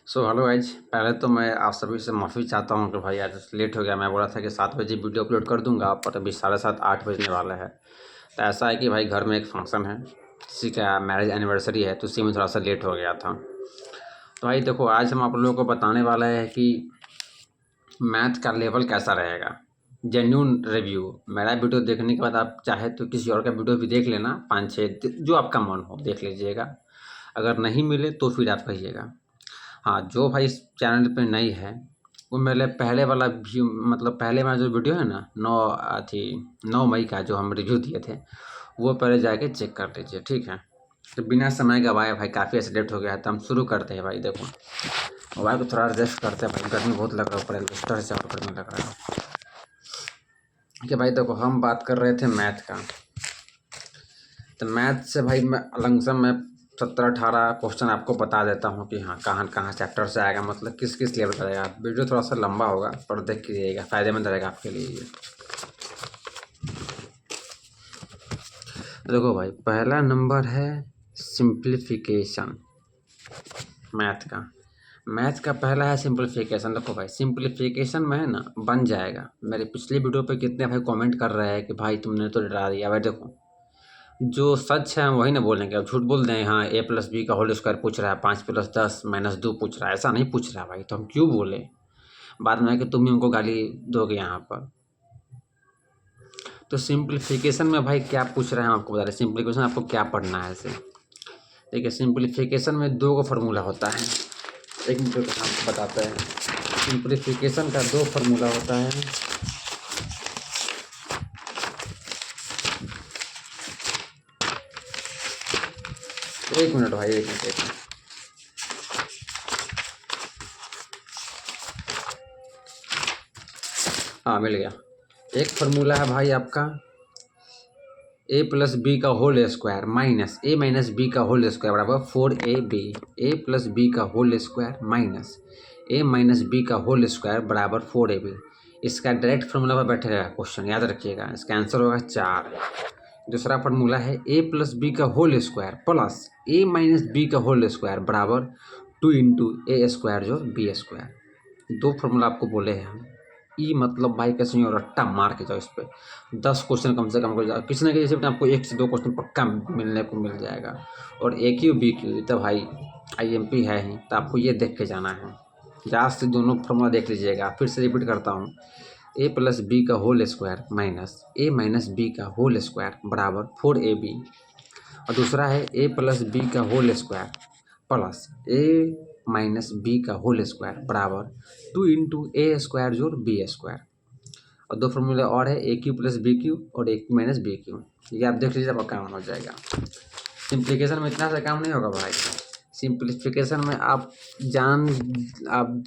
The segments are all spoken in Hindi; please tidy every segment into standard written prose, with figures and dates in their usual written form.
हेलो गाइज, पहले तो मैं आप सभी से माफ़ी चाहता हूँ कि भाई आज लेट हो गया। मैं बोला था कि 7 बजे वीडियो अपलोड कर दूंगा, पर अभी 7:30 8 बजने वाला है। तो ऐसा है कि भाई घर में एक फंक्शन है, किसी का मैरिज एनिवर्सरी है, तो उसी में थोड़ा सा लेट हो गया था। तो भाई देखो, आज हम आप लोगों को बताने वाला है कि मैथ का लेवल कैसा रहेगा। Genuine review. मेरा वीडियो देखने के बाद आप चाहे तो किसी और का वीडियो भी देख लेना, 5-6 जो आपका मन हो देख लीजिएगा। अगर नहीं मिले तो फिर आप कहिएगा। हाँ, जो भाई इस चैनल पे नई है वो मेरे पहले वाला व्यू, मतलब पहले वाला जो वीडियो है ना, 9 मई का जो हम रिव्यू दिए थे, वो पहले जाके चेक कर लीजिए, ठीक है। तो बिना समय गवाए भाई, काफ़ी ऐसे लेट हो गया है, तो हम शुरू करते हैं। भाई देखो, मोबाइल को थोड़ा एडजस्ट करते हैं भाई, गर्मी बहुत लग रहा है, ऊपर एल्बेस्टर से और गर्मी लग रहा है। ठीक है भाई, देखो हम बात कर रहे थे मैथ का। तो मैथ से भाई मैं लमसम मैं 17-18 क्वेश्चन आपको बता देता हूँ कि हाँ कहाँ कहाँ चैप्टर से आएगा, मतलब किस किस लेवल का रहेगा। वीडियो थोड़ा सा लंबा होगा पर देख लीजिएगा, फ़ायदेमंद रहेगा आपके लिए ये। देखो भाई, पहला नंबर है सिंप्लीफिकेशन। मैथ का पहला है सिंप्लीफिकेशन। देखो भाई, सिंप्लीफिकेशन में है ना, बन जाएगा। मेरे पिछले वीडियो पे कितने भाई कमेंट कर रहे हैं कि भाई तुमने तो डरा दिया। भाई देखो, जो सच है हम वही ना बोलेंगे। अब झूठ बोल दें, हाँ a+b का होल स्क्वायर पूछ रहा है, 5+10 -2 पूछ रहा है, ऐसा नहीं पूछ रहा भाई, तो हम क्यों बोले। बाद में कि तुम ही उनको गाली दोगे यहाँ पर। तो सिंप्लीफिकेशन में भाई क्या पूछ रहे हैं हम आपको बता रहे हैं। सिंप्लीफिकेशन आपको क्या पढ़ना है इसे। देखिए, सिंप्लीफिकेशन में 2 का फार्मूला होता है। एक मिनट का आपको बताते हैं। सिंप्लीफिकेशन का 2 फार्मूला होता है। एक मिनट भाई, एक मिनट। हाँ, मिल गया। एक फार्मूला है भाई आपका a+b का होल स्क्वायर माइनस a-b का होल स्क्वायर बराबर 4ab। a+b का होल स्क्वायर माइनस a-b का होल स्क्वायर बराबर 4ab। इसका डायरेक्ट फार्मूला पर बैठेगा क्वेश्चन, याद रखिएगा। इसका आंसर होगा 4। दूसरा फार्मूला है a+b का होल स्क्वायर प्लस a-b का होल स्क्वायर बराबर 2 इंटू ए स्क्वायर जो बी स्क्वायर। 2 फार्मूला आपको बोले हैं हम। ई मतलब भाई कैसे और रट्टा मार के जाओ इस पर। 10 क्वेश्चन कम से कम कर जाओ, किसी न किसी से आपको 1 से 2 क्वेश्चन पक्का मिलने को मिल जाएगा। और ए क्यू बी क्यू तो भाई IMP है ही, तो आपको ये देख के जाना है। ज़्यादा से दोनों फॉर्मूला देख लीजिएगा। फिर से रिपीट करता हूँ, a+b का होल स्क्वायर माइनस a-b का होल स्क्वायर बराबर 4ab। और दूसरा है a+b का होल स्क्वायर प्लस a-b का होल स्क्वायर बराबर 2 इंटू ए स्क्वायर जोड़ बी स्क्वायर। और 2 फॉर्मूले और है a³ + bq और a³ - bq। ये आप देख लीजिए, आपका काम हो जाएगा। सिंप्लीकेशन में इतना सा काम नहीं होगा भाई। सिंप्लीफिकेशन में आप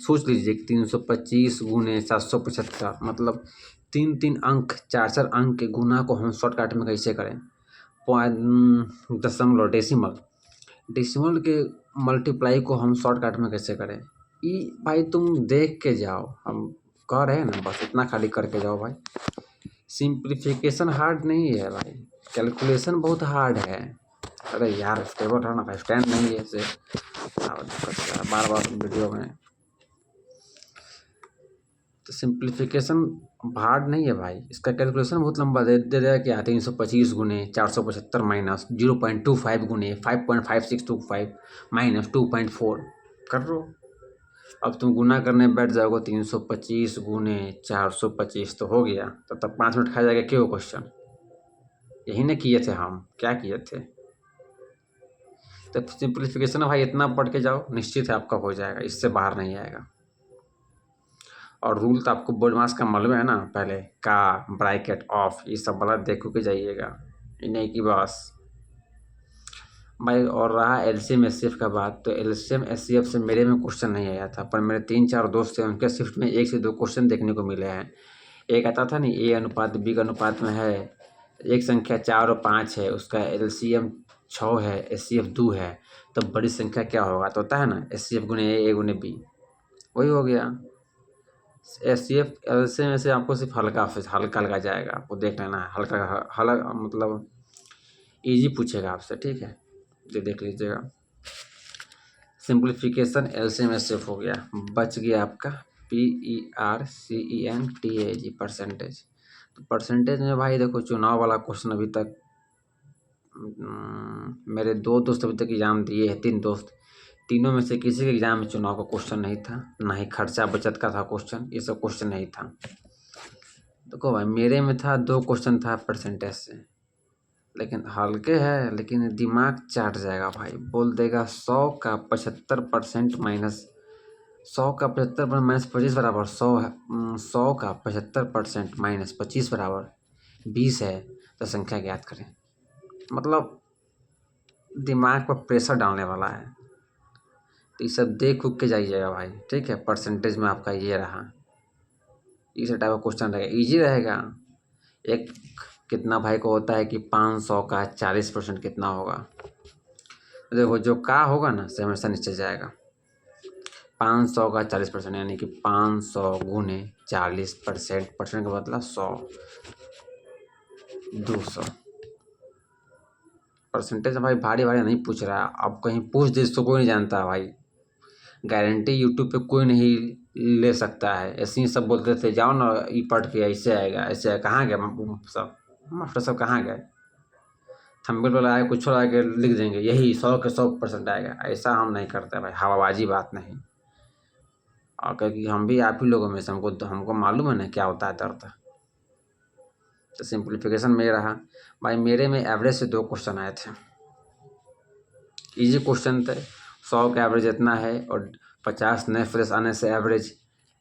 सोच लीजिए कि 325 गुने 775, मतलब 3-3 अंक 4-4 अंक के गुना को हम शॉर्टकट में कैसे करें। दशमलव डेसिमल के मल्टीप्लाई को हम शॉर्टकट में कैसे करें। ई भाई तुम देख के जाओ, हम कह रहे हैं ना, बस इतना खाली करके जाओ भाई। सिंप्लीफिकेशन हार्ड नहीं है भाई, कैलकुलेशन बहुत हार्ड है। अरे यार स्टेबल रहना भाई, स्टैंड नहीं है इसे बार बार वीडियो में। तो सिंप्लीफिकेशन हार्ड नहीं है भाई, इसका कैलकुलेशन बहुत लंबा दे देगा। क्या 325 गुने 475 माइनस 0.25 गुने 5.5625 माइनस 2.4 कर लो। अब तुम गुना करने बैठ जाओगे, 325 गुने 425 तो हो गया, तब 5 मिनट खा जाएगा क्यों क्वेश्चन। यही ना किए थे हम, क्या किए थे। तो सिंप्लीफिकेशन भाई इतना पढ़ के जाओ, निश्चित है आपका हो जाएगा, इससे बाहर नहीं आएगा। और रूल तो आपको बोर्ड मास का मालूम है ना, पहले का ब्रैकेट ऑफ ये सब वाला देखो के जाइएगा, नहीं कि बस भाई। और रहा LCM SCF का बात, तो LCM SCF से मेरे में क्वेश्चन नहीं आया था, पर मेरे 3-4 दोस्त थे, उनके शिफ्ट में 1 से 2 क्वेश्चन देखने को मिले हैं। एक आता था नहीं, A/B का अनुपात में है, एक संख्या 4 और 5 है, उसका LCM 6 है, SCF 2 है, तो बड़ी संख्या क्या होगा। तो होता है ना SCF गुने A गुने B, वही हो गया। SCF LCM में से आपको सिर्फ हल्का हल्का जाएगा, आपको देख लेना है। हल्का मतलब ईजी पूछेगा आपसे, ठीक है, ये देख लीजिएगा। सिंप्लीफिकेशन एलसीएम एसएफ हो गया, बच गया आपका PERCENTAG परसेंटेज। तो परसेंटेज में भाई देखो चुनाव वाला क्वेश्चन अभी तक मेरे 2 दोस्त अभी तक एग्ज़ाम दिए हैं, 3 दोस्त, तीनों में से किसी के एग्ज़ाम में चुनाव का क्वेश्चन नहीं था, ना ही खर्चा बचत का था क्वेश्चन, ये सब क्वेश्चन नहीं था। देखो भाई मेरे में था 2 क्वेश्चन था परसेंटेज से, लेकिन हल्के है, लेकिन दिमाग चाट जाएगा भाई, बोल देगा 100 का 75% माइनस 100 का 75 माइनस 25 बराबर 100 है, 100 का 75% माइनस 25 बराबर 20 है, तो संख्या ज्ञात करें। मतलब दिमाग पर प्रेशर डालने वाला है, तो ये सब देख उख के जाइएगा भाई, ठीक है। परसेंटेज में आपका ये रहा, इस टाइप का क्वेश्चन रहेगा, इजी रहेगा। एक कितना भाई को होता है कि 500 का 40% कितना होगा, देखो जो का होगा ना से हमेशा नीचे जाएगा। 500 का 40% यानी कि 500 गुने 40%, परसेंट का मतलब 100, 200 परसेंटेज। भाई भारी भारी नहीं पूछ रहा है, अब कहीं पूछ दे तो कोई नहीं जानता भाई, गारंटी यूट्यूब पे कोई नहीं ले सकता है। ऐसे ही सब बोलते थे जाओ ना ये पढ़ के ऐसे आएगा ऐसे आएगा, कहाँ गए सब मास्टर सब कहाँ गए, थंबनेल वाला आए कुछ और आगे लिख देंगे यही 100 के 100% आएगा, ऐसा हम नहीं करते भाई, हवाबाजी बात नहीं। और क्योंकि हम भी आप ही लोगों में से, हमको मालूम है ना क्या होता है दर्द। तो सिंप्लीफिकेशन में रहा भाई, मेरे में एवरेज से 2 क्वेश्चन आए थे, इजी क्वेश्चन थे। 100 का एवरेज इतना है और 50 नए फ्रेश आने से एवरेज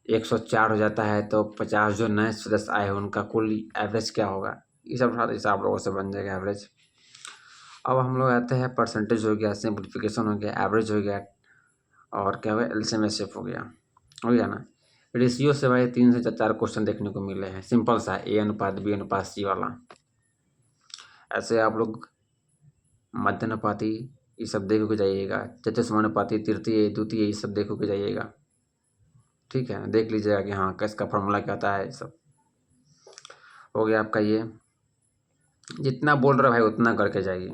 104 हो जाता है, तो 50 जो नए फ्रेश आए हैं उनका कुल एवरेज क्या होगा, ये सब हिसाब आप लोगों से बन जाएगा एवरेज। अब हम लोग आते हैं, परसेंटेज हो गया, सिंप्लीफिकेशन हो गया, एवरेज हो गया, और क्या हुआ एलसीएम एसएफ हो गया ना। रेशियो से भाई 3 से 4 क्वेश्चन देखने को मिले हैं, सिंपल सा A/B/C वाला। ऐसे आप लोग मध्यानुपाती ये सब देखो के जाइएगा, चतुष्मानुपाती, तृतीय, द्वितीय, ये सब देखो के जाइएगा, ठीक है। देख लीजिएगा कि हाँ किसका फॉर्मूला क्या आता है, ये सब हो गया आपका। ये जितना बोल रहे भाई उतना करके जाइए,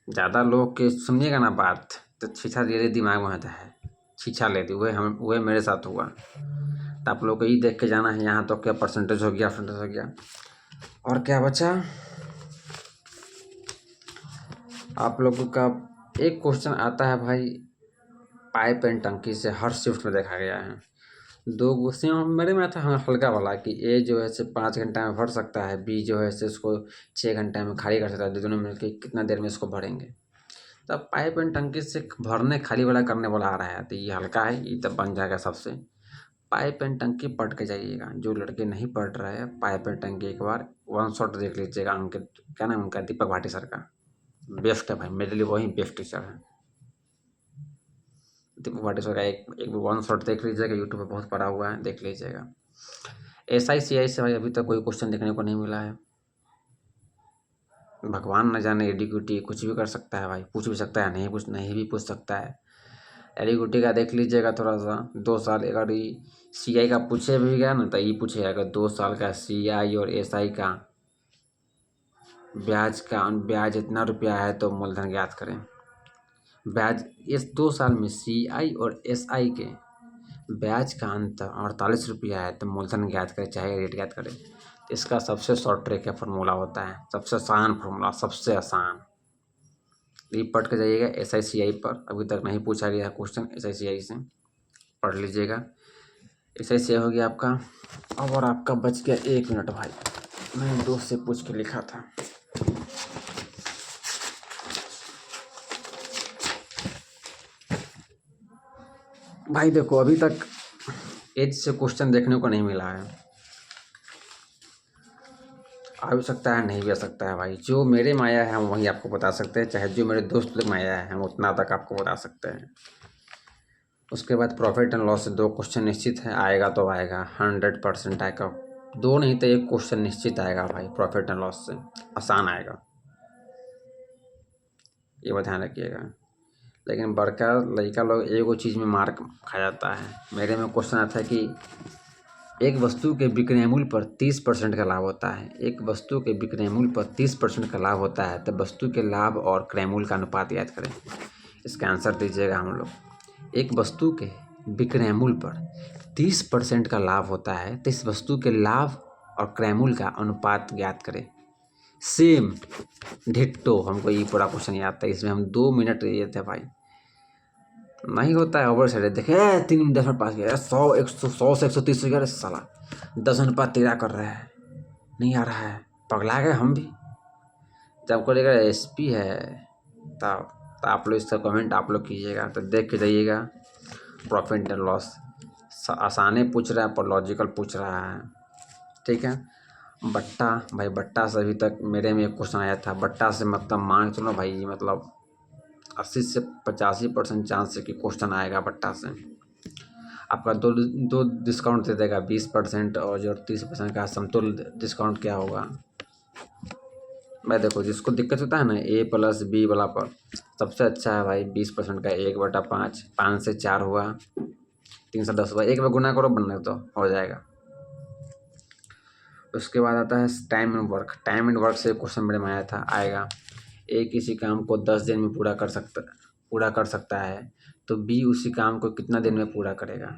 ज़्यादा लोग के सुनिएगा ना बात तो छीछा धीरे दिमाग में आता है, छीछा लेती, वह मेरे साथ हुआ। तो आप लोग को ये देख के जाना है, यहाँ तो क्या परसेंटेज हो गया, परसेंटेज हो गया, और क्या बचा आप लोगों का। एक क्वेश्चन आता है भाई पाइप एंड टंकी से, हर शिफ्ट में देखा गया है। 2 क्वेश्चन मेरे में था हल्का वाला कि ए जो है से 5 घंटा में भर सकता है, बी जो है से उसको 6 घंटे में खाली कर सकता है, दोनों मिलकर कितना देर में इसको भरेंगे। तब पाइप एंड टंकी से भरने खाली वाला करने वाला आ रहा है, तो ये हल्का है, ये तब बन जाएगा सबसे। पाइप एंड टंकी पढ़ के जाइएगा, जो लड़के नहीं पढ़ रहे हैं पाइप एंड टंकी एक बार 1 शॉट देख लीजिएगा, उनके क्या नाम उनका, दीपक भाटी सर का, बेस्ट है भाई, मेरे लिए वही बेस्ट टीचर है। दीपक भाटी सर का एक 1 शॉट देख लीजिएगा, यूट्यूब पे बहुत पड़ा हुआ है, देख लीजिएगा। SI CI से भाई अभी तक कोई क्वेश्चन देखने को नहीं मिला है, भगवान न जाने, एडीक्यूटी कुछ भी कर सकता है भाई, पूछ भी सकता है, नहीं भी पूछ सकता है। एडीक्यूटी का देख लीजिएगा थोड़ा सा, 2 साल अगर ये CI का पूछे भी गया ना तो ये पूछेगा अगर 2 साल का CI और SI का ब्याज इतना रुपया है तो मूलधन ज्ञात करें। ब्याज इस 2 साल में CI और SI के ब्याज का अंतर 48 रुपया है तो मूलधन ज्ञात करें, चाहे रेट ज्ञात करें। इसका सबसे शॉर्ट ट्रिक का फार्मूला होता है, सबसे आसान फार्मूला, सबसे आसान। ये पढ़ के जाइएगा SI CI पर, अभी तक नहीं पूछा गया क्वेश्चन SI CI से, पढ़ लीजिएगा। SI CI हो गया आपका। और आपका बच गया 1 मिनट भाई, मैंने दोस्त से पूछ के लिखा था। भाई देखो अभी तक एज से क्वेश्चन देखने को नहीं मिला है, आ भी सकता है नहीं भी आ सकता है भाई, जो मेरे में आया है हम वही आपको बता सकते हैं, चाहे जो मेरे दोस्त लोग में आया है हम उतना तक आपको बता सकते हैं। उसके बाद प्रॉफिट एंड लॉस से 2 क्वेश्चन निश्चित है, आएगा तो आएगा, 100% आएगा, 2 नहीं तो 1 क्वेश्चन निश्चित आएगा भाई, प्रॉफिट एंड लॉस से आसान आएगा, ये बात ध्यान रखिएगा। लेकिन बड़का लड़का लोग एगो चीज़ में मार खा जाता है। मेरे में क्वेश्चन आता है कि एक वस्तु के विक्रय मूल्य पर 30% का लाभ होता है, एक वस्तु के विक्रय मूल्य पर 30% का लाभ होता है, तो वस्तु के लाभ और क्रय मूल्य का अनुपात याद करें। इसका आंसर दीजिएगा हम लोग। एक वस्तु के विक्रय मूल्य पर 30% का लाभ होता है, तो इस वस्तु के लाभ और क्रय मूल्य का अनुपात ज्ञात करें। सेम डिट्टो, हमको ये पूरा क्वेश्चन याद था, इसमें हम 2 मिनट ये थे भाई, नहीं होता है ओवर साइड। देखे 3 मिनट 10 मिनट पास गया, 100 से 130 हो गया, साला 10 अनुपात 13 कर रहा है, नहीं आ रहा है, पगला गए हम भी। जब को लेकर एसपी है तब तो आप लोग इसका कमेंट आप लोग कीजिएगा, तो देख के जाइएगा। प्रॉफिट एंड लॉस आसाने पूछ रहा है पर लॉजिकल पूछ रहा है, ठीक है। बट्टा भाई, बट्टा से अभी तक मेरे में एक क्वेश्चन आया था, बट्टा से मतलब मान चलो भाई, मतलब 80 से 85% चांस है कि क्वेश्चन आएगा बट्टा से। आपका दो डिस्काउंट दे देगा 20%, और जो 30% का समतुल्य डिस्काउंट क्या होगा भाई। देखो जिसको दिक्कत होता है ना A+B वाला पर, सबसे अच्छा है भाई 20% का 1/5, 5 से 4 हुआ, 3 से 10 हुआ, 1 में गुना करो बनने तो हो जाएगा। उसके बाद आता है time and work. Time and work से क्वेश्चन मेरे में आएगा। ए किसी काम को 10 दिन में पूरा कर सकता है, तो बी उसी काम को कितना दिन में पूरा करेगा।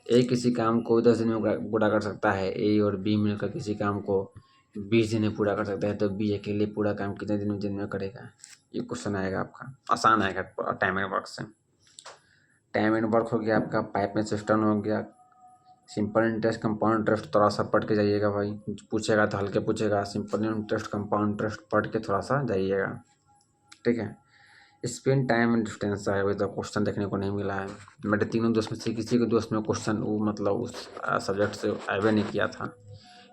ए किसी काम को 10 दिन में पूरा कर सकता है, ए और बी मिलकर किसी काम को 20 दिन में पूरा कर सकता है, तो बी अकेले पूरा काम कितने दिन में करेगा। ये क्वेश्चन आएगा आपका, आसान आएगा टाइम एंड वर्क से। टाइम एंड वर्क हो गया आपका, पाइप में सिस्टम हो गया, सिंपल इंटरेस्ट कंपाउंड इंटरेस्ट थोड़ा सा पढ़ के जाइएगा भाई, पूछेगा तो हल्के पूछेगा। सिंपल इंटरेस्ट कंपाउंड इंटरेस्ट पढ़ के थोड़ा सा जाइएगा, ठीक है। स्पेन टाइम एंड डिस्टेंस है, अभी तो क्वेश्चन देखने को नहीं मिला है। मेरे तीनों दोस्त में से किसी के दोस्त में क्वेश्चन वो मतलब उस सब्जेक्ट से आवे नहीं किया था,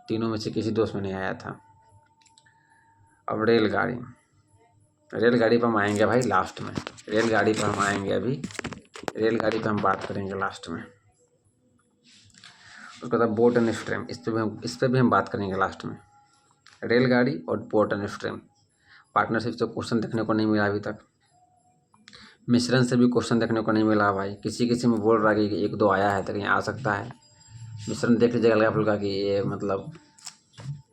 तीनों में से किसी दोस्त में नहीं आया था। अब रेलगाड़ी पर हम आएंगे भाई लास्ट में, रेलगाड़ी पर हम आएंगे अभी, रेलगाड़ी पर हम बात करेंगे लास्ट में। उसके बाद बोट एंड स्ट्रीम, इस पर भी हम बात करेंगे लास्ट में। रेलगाड़ी और बोट एंड स्ट्रीम पार्टनरशिप से क्वेश्चन देखने को नहीं मिला अभी तक। मिश्रण से भी क्वेश्चन देखने को नहीं मिला भाई, किसी में बोल रहा है कि 1-2 आया है, तो कहीं आ सकता है। मिश्रण देख लीजिएगा आप लोग का कि ये मतलब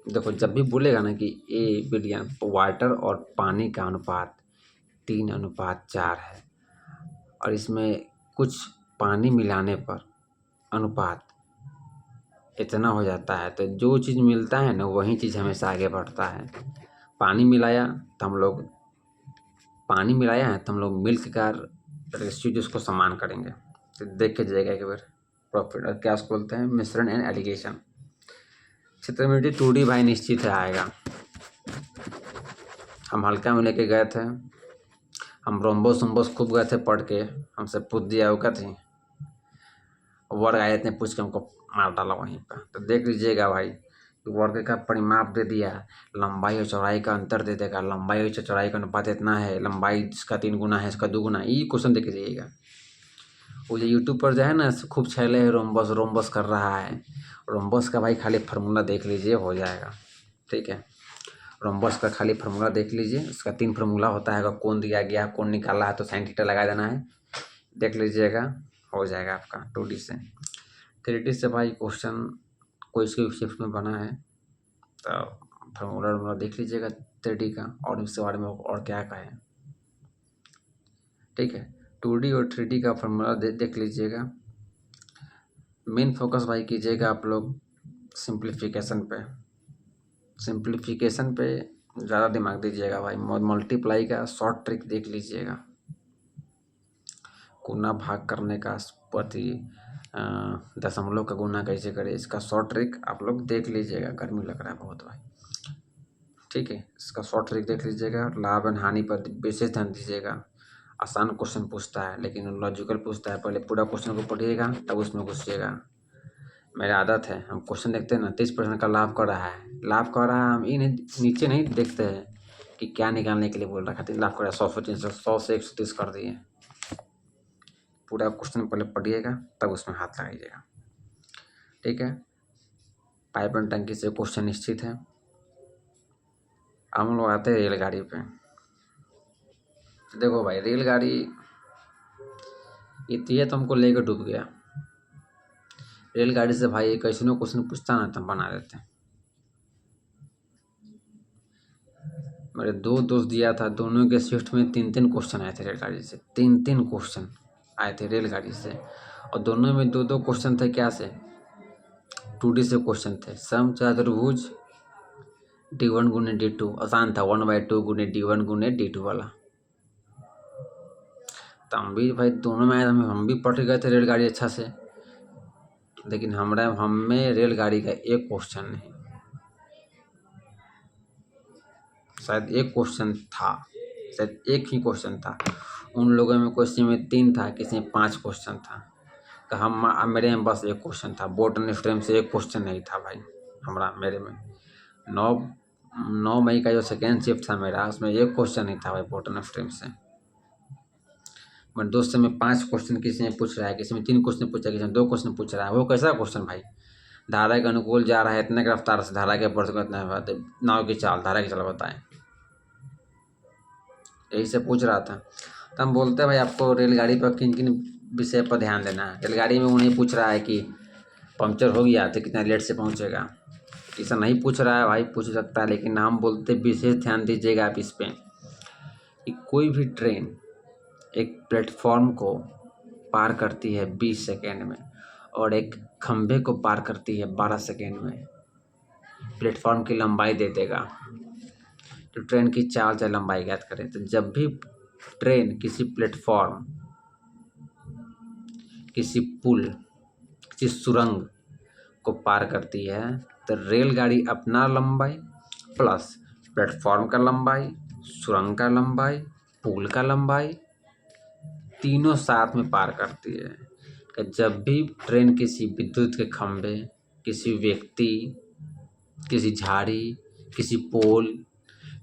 देखो, जब भी बोलेगा ना कि ए बिलियन वाटर और पानी का अनुपात 3:4 है, और इसमें कुछ पानी मिलाने पर अनुपात इतना हो जाता है, तो जो चीज़ मिलता है ना वही चीज़ हमेशा आगे बढ़ता है। पानी मिलाया तो हम लोग मिल्क का रेशियो जिसको समान करेंगे, तो देख के जाएगा एक बार। प्रॉफिट और क्या उसको बोलते हैं, मिश्रण एंड एलिगेशन। क्षेत्र में 2D भाई निश्चित है आएगा। हम हल्का में लेके गए थे, हम रोम्बोस खूब गए थे पढ़ के, हमसे पूछ दिया होगा थी, वर्ग आयत ने पूछ के हमको मार डाला वहीं पर। तो देख लीजिएगा भाई, वर्ग का परिमाप दे दिया, लंबाई और चौड़ाई का अंतर दे देगा, लंबाई और चौड़ाई का अनुपात इतना है, लंबाई इसका 3 गुना है, इसका 2 गुना, ये क्वेश्चन देख लीजिएगा। वो जो यूट्यूब पर जो है ना खूब छैले है, रोम्बस कर रहा है, रोम्बस का भाई खाली फार्मूला देख लीजिए हो जाएगा, ठीक है। रोम्बस का खाली फार्मूला देख लीजिए, उसका 3 फार्मूला होता है, अगर कौन दिया गया कौन निकाला है तो साइन थीटा लगा देना है, देख लीजिएगा हो जाएगा आपका 2D से। 3D से भाई क्वेश्चन कोई इसके शिफ्ट में बना है, तो फार्मूला देख लीजिएगा 3D का, और इसके बारे में और क्या कहें, ठीक है। 2D और 3D का फार्मूला देख लीजिएगा। मेन फोकस भाई कीजिएगा आप लोग सिंप्लीफिकेशन पे ज़्यादा दिमाग दीजिएगा भाई। मल्टीप्लाई का शॉर्ट ट्रिक देख लीजिएगा, गुना भाग करने का प्रति दशमलव का गुना कैसे करें, इसका शॉर्ट ट्रिक आप लोग देख लीजिएगा। गर्मी लग रहा है बहुत भाई, ठीक है। इसका शॉर्ट ट्रिक देख लीजिएगा। लाभ एंड हानि पर विशेष ध्यान दीजिएगा। आसान क्वेश्चन पूछता है लेकिन लॉजिकल पूछता है, पहले पूरा क्वेश्चन को पढ़िएगा तब उसमें घुसिएगा। मेरी आदत है, हम क्वेश्चन देखते हैं ना 30% का लाभ कर रहा है, हम ये नहीं नीचे नहीं देखते हैं कि क्या निकालने के लिए बोल रहा है, लाभ कर रहा है 100 से 300, 100 से 130 कर दिए। पूरा क्वेश्चन पहले पढ़िएगा तब उसमें हाथ लगाइएगा, ठीक है। पाइप एंड टंकी से क्वेश्चन निश्चित है। हम लोग आते हैं रेलगाड़ी पे। देखो भाई रेलगाड़ी इतनी तो हमको लेकर डूब गया। रेलगाड़ी से भाई एक ऐसा क्वेश्चन पूछता ना तो हम बना देते हैं। मेरे 2 दोस्त दिया था, दोनों के शिफ्ट में 3-3 क्वेश्चन आए थे रेलगाड़ी से, 3-3 क्वेश्चन आए थे रेलगाड़ी से, और दोनों में 2-2 क्वेश्चन थे क्या से, 2D से क्वेश्चन थे। सम चतुर्भुज D1 गुने D2 आसान था, 1/2 गुने D1 गुने D2 वाला। तो हम भी भाई दोनों में हम भी पढ़ गए थे रेलगाड़ी अच्छा से, लेकिन हम में रेलगाड़ी का एक क्वेश्चन नहीं, शायद एक क्वेश्चन था, शायद एक ही क्वेश्चन था। उन लोगों में क्वेश्चन में 3 था, किसी में 5 क्वेश्चन था। तो मेरे में बस एक क्वेश्चन था, बोट एंड स्ट्रीम से एक क्वेश्चन नहीं था भाई मेरे में। 9 मई का जो सेकेंड शिफ्ट था मेरा, उसमें एक क्वेश्चन नहीं था भाई बोट एंड स्ट्रीम से। मेरे दोस्त से में 5 क्वेश्चन किसी ने पूछ रहा है, किसी में 3 क्वेश्चन पूछा, किसी में 2 क्वेश्चन पूछ रहा है। वो कैसा क्वेश्चन भाई, धारा के अनुकूल जा रहा है इतने की रफ्तार से, धारा के प्रति इतना नाव की चाल, धारा की चाल बताएं, यही से पूछ रहा था। तो हम बोलते हैं भाई आपको रेलगाड़ी पर किन किन विषय पर ध्यान देना है। रेलगाड़ी में वो नहीं पूछ रहा है कि पंक्चर हो गया तो कितना लेट से पहुंचेगा, ऐसा नहीं पूछ रहा है भाई, पूछ सकता है, लेकिन हम बोलते विशेष ध्यान दीजिएगा आप इस पर कि कोई भी ट्रेन एक प्लेटफॉर्म को पार करती है 20 सेकेंड में और एक खंभे को पार करती है 12 सेकेंड में, प्लेटफॉर्म की लंबाई दे देगा, तो ट्रेन की चाल चाहे लंबाई ज्ञात करें। तो जब भी ट्रेन किसी प्लेटफॉर्म, किसी पुल, किसी सुरंग को पार करती है, तो रेलगाड़ी अपना लंबाई प्लस प्लेटफॉर्म का लंबाई, सुरंग का लंबाई, पुल का लंबाई, तीनों साथ में पार करती है। कि जब भी ट्रेन किसी विद्युत के खंभे, किसी व्यक्ति, किसी झाड़ी, किसी पोल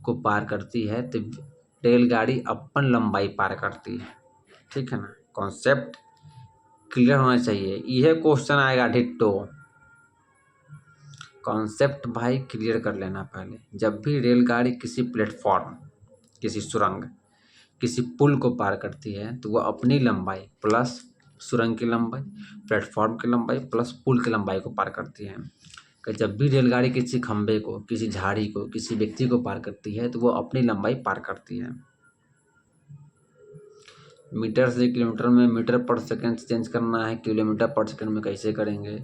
को पार करती है, तो रेलगाड़ी अपन लंबाई पार करती है। ठीक है ना, कॉन्सेप्ट क्लियर होना चाहिए। यह क्वेश्चन आएगा डिट्टो, कॉन्सेप्ट भाई क्लियर कर लेना पहले। जब भी रेलगाड़ी किसी प्लेटफॉर्म, किसी सुरंग, किसी पुल को पार करती है, तो वह अपनी लंबाई प्लस सुरंग की लंबाई, प्लेटफॉर्म की लंबाई प्लस पुल की लंबाई को पार करती है। कि जब भी रेलगाड़ी किसी खंभे को, किसी झाड़ी को, किसी व्यक्ति को पार करती है, तो वो अपनी लंबाई पार करती है। मीटर से किलोमीटर में मीटर पर सेकंड चेंज करना है, किलोमीटर पर सेकंड में कैसे करेंगे,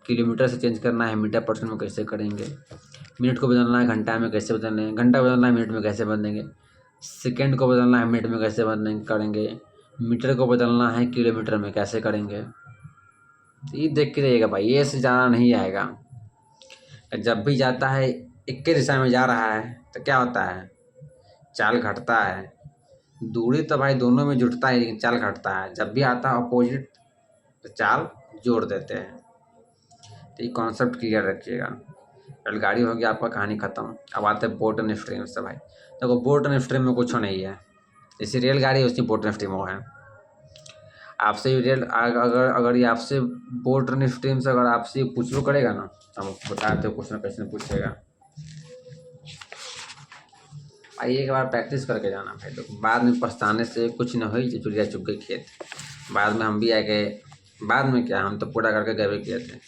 किलोमीटर से चेंज करना है मीटर पर सेकंड में कैसे करेंगे, मिनट को बदलना है घंटा में कैसे बदलेंगे, घंटा बदलना है मिनट में कैसे बदलेंगे, सेकंड को बदलना है मिनट में कैसे करेंगे, मीटर को बदलना है किलोमीटर में कैसे करेंगे। ये देख के रहिएगा भाई, ये से ज़्यादा नहीं आएगा। जब भी जाता है एक के दिशा में जा रहा है तो क्या होता है, चाल घटता है। दूरी तो भाई दोनों में जुटता है, लेकिन चाल घटता है। जब भी आता है अपोजिट तो चाल जोड़ देते हैं। तो ये कॉन्सेप्ट क्लियर रखिएगा। रेलगाड़ी हो गया आपका, कहानी खत्म। अब आते हैं बोट एंड स्ट्रीम से। भाई देखो, बोट एंड स्ट्रीम में कुछ नहीं है, जैसी रेलगाड़ी उसी बोट एंड स्ट्रीम वो है। आपसे रेल अगर ये आपसे बोट एंड स्ट्रीम से अगर आपसे पूछो करेगा ना, हम बताते हो क्वेश्चन कैसे पूछेगा। भाई एक बार प्रैक्टिस करके जाना भाई, तो बाद में पछताने से कुछ न हो, चुरिया चुग गई खेत। बाद में हम भी आ गए, बाद में क्या, हम तो पूरा करके गए भी किए थे।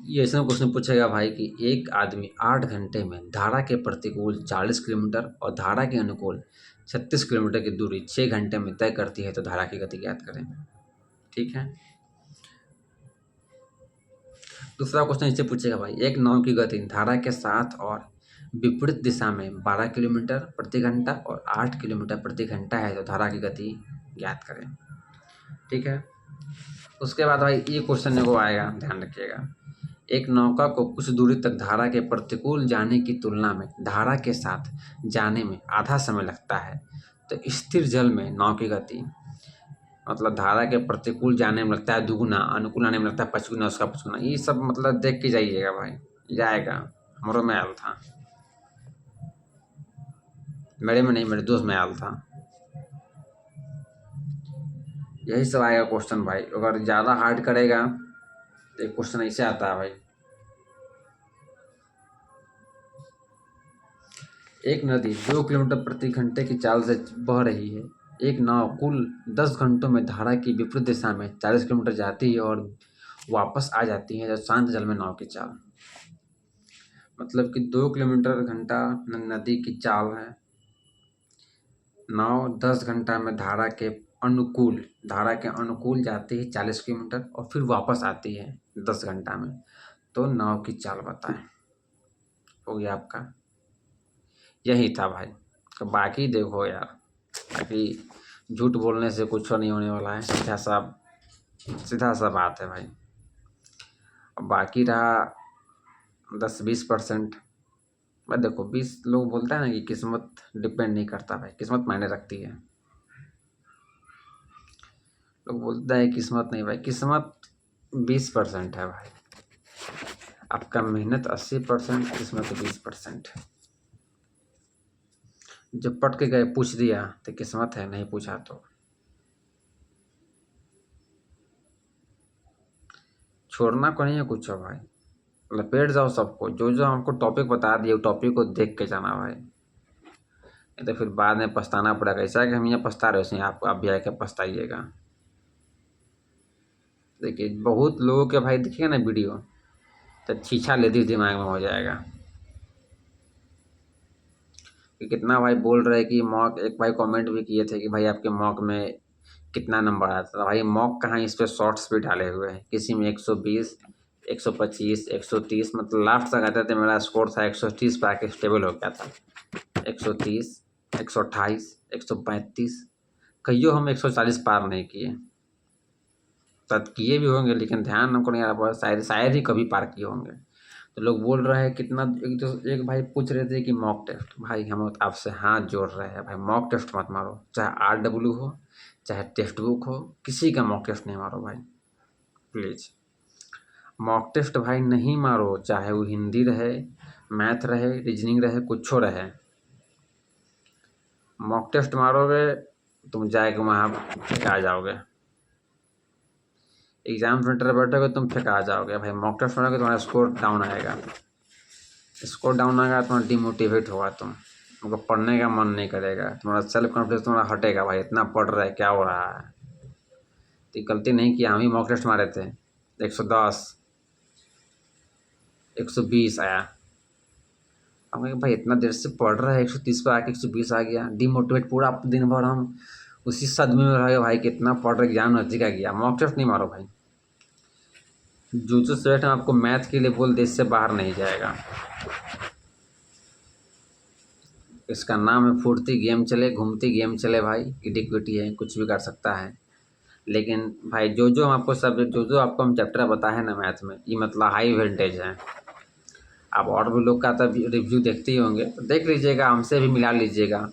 ये ऐसा क्वेश्चन पूछेगा भाई कि एक आदमी 8 घंटे में धारा के प्रतिकूल 40 किलोमीटर और धारा के अनुकूल 36 किलोमीटर की दूरी 6 घंटे में तय करती है, तो धारा की गति ज्ञात करें। ठीक है। दूसरा क्वेश्चन इससे पूछेगा भाई, एक नाव की गति धारा के साथ और विपरीत दिशा में 12 किलोमीटर प्रति घंटा और 8 किलोमीटर प्रति घंटा है, तो धारा की गति ज्ञात करें। ठीक है। उसके बाद भाई ये क्वेश्चन को आएगा, ध्यान रखिएगा। एक नौका को कुछ दूरी तक धारा के प्रतिकूल जाने की तुलना में धारा के साथ जाने में आधा समय लगता है, तो स्थिर जल में नाव की गति, मतलब धारा के प्रतिकूल जाने में लगता है दुगुना, अनुकूल आने में लगता है पचगुना, उसका पचगुना। ये सब मतलब देख के जाइएगा भाई, जाएगा। हमारे में आयल था, मेरे में नहीं, मेरे दोस्त में आयल था। यही सब आएगा क्वेश्चन भाई। अगर ज़्यादा हार्ड करेगा तो एक क्वेश्चन ऐसे आता है भाई, एक नदी 2 किलोमीटर प्रति घंटे की चाल से बह रही है। एक नाव कुल 10 घंटों में धारा की विपरीत दिशा में 40 किलोमीटर जाती है और वापस आ जाती है, जब शांत जल में नाव की चाल। मतलब कि 2 किलोमीटर घंटा नदी की चाल है। नाव 10 घंटा में धारा के अनुकूल जाती है 40 किलोमीटर और फिर वापस आती है 10 घंटा में। तो नाव की चाल बताएं। हो गया आपका, यही था भाई। तो बाकी देखो यार, बाकी झूठ बोलने से कुछ नहीं होने वाला है, सीधा सा बात है भाई। अब बाकी रहा 10-20%। भाई देखो, 20 लोग बोलता है ना कि किस्मत डिपेंड नहीं करता भाई, किस्मत मायने रखती है। लोग बोलता है किस्मत नहीं, भाई किस्मत 20% है भाई। आपका मेहनत 80%, किस्मत 20%। जब पट के गए पूछ दिया तो किस्मत है, नहीं पूछा तो छोड़ना को नहीं है कुछ भाई। लपेट जाओ सबको, जो जो हमको टॉपिक बता दिए टॉपिक को देख के जाना भाई, नहीं तो फिर बाद में पछताना पड़ेगा। ऐसा है कि हम यहाँ पछता रहे हैं, आप भी आके पछताइएगा। देखिए बहुत लोगों के भाई देखिएगा ना वीडियो, तो छीछा लेती दिमाग में हो जाएगा कि कितना भाई बोल रहे कि मॉक। एक भाई कमेंट भी किए थे कि भाई आपके मॉक में कितना नंबर आया था। भाई मॉक कहाँ, इस पे शॉर्ट्स भी डाले हुए हैं, किसी में 120, 125, 130, मतलब लास्ट तक आते थे। मेरा स्कोर था 130 पे आके स्टेबल हो गया था। 130, 128, 135, कहियो हम 140 पार नहीं किए। शायद किए भी होंगे लेकिन ध्यान हमको नहीं आ रहा, शायद ही कभी पार किए होंगे। तो लोग बोल रहे हैं कितना, एक भाई पूछ रहे थे कि मॉक टेस्ट। भाई हम आपसे हाथ जोड़ रहे हैं भाई, मॉक टेस्ट मत मारो, चाहे RW हो चाहे टेक्स्ट बुक हो, किसी का मॉक टेस्ट नहीं मारो भाई प्लीज़। मॉक टेस्ट भाई नहीं मारो, चाहे वो हिंदी रहे, मैथ रहे, रीजनिंग रहे, कुछ रहे। मॉक टेस्ट मारोगे तुम जाके वहाँ फेंका जाओगे। एग्जाम सेंटर बैठोगे तुम फेंका जाओगे भाई। मॉक टेस्ट मारोगे तुम्हारा स्कोर डाउन आएगा, स्कोर डाउन आएगा, तुम्हारा डिमोटिवेट होगा, तुमको पढ़ने का मन नहीं करेगा, तुम्हारा सेल्फ कॉन्फिडेंस तुम्हारा हटेगा। भाई इतना पढ़ रहा है, क्या हो रहा है। तो गलती नहीं किया, हम ही मॉक टेस्ट मारे थे, 110, 120 आया। हम कहे भाई इतना देर से पढ़ रहा है, 130 पे आके 120 आ गया, डिमोटिवेट। पूरा दिन भर हम उसी सदमे में रहे भाई, कितना पढ़ रहे, एग्जाम नजदीक आ गया। मॉक टेस्ट नहीं मारो भाई। जो सेट हम आपको मैथ के लिए बोल दे, इससे बाहर नहीं जाएगा। इसका नाम है फुर्ती गेम चले, घूमती गेम चले भाई। इडिक्विटी है, कुछ भी कर सकता है। लेकिन भाई जो जो हम आपको सब्जेक्ट, जो जो आपको हम चैप्टर बताए हैं ना मैथ में, ये मतलब हाई वेंटेज है। आप और भी लोग का तब रिव्यू देखते ही होंगे, तो देख लीजिएगा, हमसे भी मिला लीजिएगा।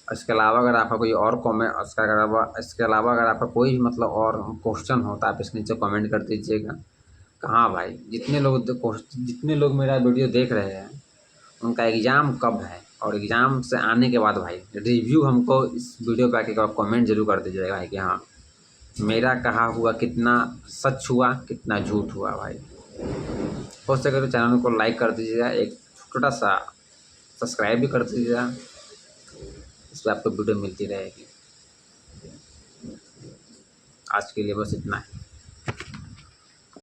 इसके अलावा अगर आपका कोई और कॉमेंट, इसके अलावा अगर आपका कोई भी मतलब और क्वेश्चन हो तो आप इसके नीचे कमेंट कर दीजिएगा। कहाँ भाई, जितने लोग मेरा वीडियो देख रहे हैं उनका एग्ज़ाम कब है, और एग्ज़ाम से आने के बाद भाई रिव्यू हमको इस वीडियो पे आके कमेंट जरूर कर दीजिएगा भाई कि हाँ मेरा कहा हुआ कितना सच हुआ, कितना झूठ हुआ भाई। हो सके तो चैनल को लाइक कर दीजिएगा, एक छोटा सा सब्सक्राइब भी कर दीजिएगा, इस पर आपको वीडियो मिलती रहेगी। आज के लिए बस इतना है।